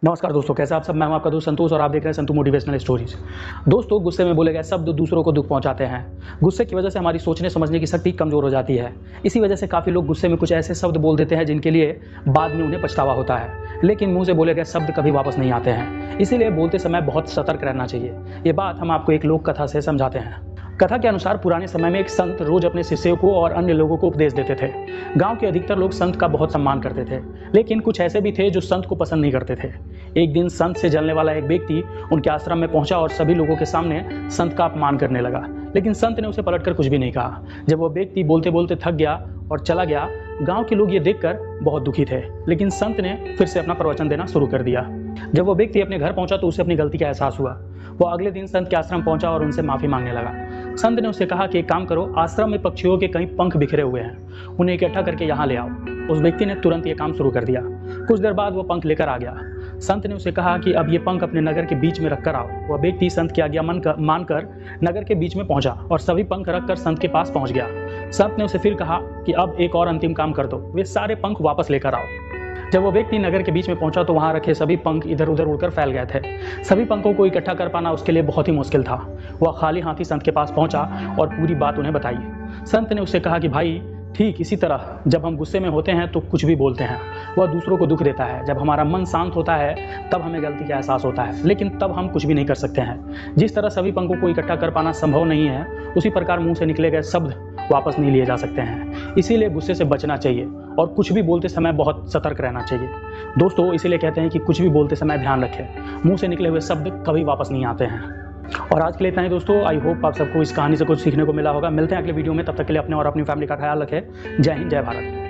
नमस्कार दोस्तों, कैसे आप सब। मैं हूं आपका दोस्त संतोष और आप देख रहे हैं संतु मोटिवेशनल स्टोरीज। दोस्तों, गुस्से में बोले गए शब्द दूसरों को दुख पहुंचाते हैं। गुस्से की वजह से हमारी सोचने समझने की शक्ति कमजोर हो जाती है। इसी वजह से काफ़ी लोग गुस्से में कुछ ऐसे शब्द बोल देते हैं जिनके लिए बाद में उन्हें पछतावा होता है, लेकिन मुंह से बोले गए शब्द कभी वापस नहीं आते हैं। इसीलिए बोलते समय बहुत सतर्क रहना चाहिए। ये बात हम आपको एक लोक कथा से समझाते हैं। कथा के अनुसार पुराने समय में एक संत रोज अपने शिष्यों को और अन्य लोगों को उपदेश देते थे। गांव के अधिकतर लोग संत का बहुत सम्मान करते थे, लेकिन कुछ ऐसे भी थे जो संत को पसंद नहीं करते थे। एक दिन संत से जलने वाला एक व्यक्ति उनके आश्रम में पहुंचा और सभी लोगों के सामने संत का अपमान करने लगा, लेकिन संत ने उसे पलटकर कुछ भी नहीं कहा। जब वो व्यक्ति बोलते बोलते थक गया और चला गया, गांव के लोग ये देखकर बहुत दुखी थे, लेकिन संत ने फिर से अपना प्रवचन देना शुरू कर दिया। जब वो व्यक्ति अपने घर पहुंचा तो उसे अपनी गलती का एहसास हुआ। वो अगले दिन संत के आश्रम पहुंचा और उनसे माफी मांगने लगा। संत ने उसे कहा कि एक काम करो, आश्रम में पक्षियों के कई पंख बिखरे हुए हैं, उन्हें इकट्ठा करके यहाँ ले आओ। उस व्यक्ति ने तुरंत ये काम शुरू कर दिया। कुछ देर बाद वो पंख लेकर आ गया। संत ने उसे कहा कि अब ये पंख अपने नगर के बीच में रखकर आओ। वह व्यक्ति संत की आज्ञा मानकर नगर के बीच में पहुंचा और सभी पंख रखकर संत के पास पहुंच गया। संत ने उसे फिर कहा कि अब एक और अंतिम काम कर दो, वे सारे पंख वापस लेकर आओ। जब वो व्यक्ति नगर के बीच में पहुंचा तो वहां रखे सभी पंख इधर उधर उड़कर फैल गए थे। सभी पंखों को इकट्ठा कर पाना उसके लिए बहुत ही मुश्किल था। वह खाली हाथी संत के पास पहुंचा और पूरी बात उन्हें बताई। संत ने उससे कहा कि भाई, ठीक इसी तरह जब हम गुस्से में होते हैं तो कुछ भी बोलते हैं, वह दूसरों को दुख देता है। जब हमारा मन शांत होता है तब हमें गलती का एहसास होता है, लेकिन तब हम कुछ भी नहीं कर सकते हैं। जिस तरह सभी पंखों को इकट्ठा कर पाना संभव नहीं है, उसी प्रकार मुंह से निकले गए शब्द वापस नहीं लिए जा सकते हैं। इसीलिए गुस्से से बचना चाहिए और कुछ भी बोलते समय बहुत सतर्क रहना चाहिए। दोस्तों, इसीलिए कहते हैं कि कुछ भी बोलते समय ध्यान रखें, मुंह से निकले हुए शब्द कभी वापस नहीं आते हैं। और आज के लिए इतना ही दोस्तों। आई होप आप सबको इस कहानी से कुछ सीखने को मिला होगा। मिलते हैं अगले वीडियो में, तब तक के लिए अपने और अपनी फैमिली का ख्याल रखें। जय हिंद, जय भारत।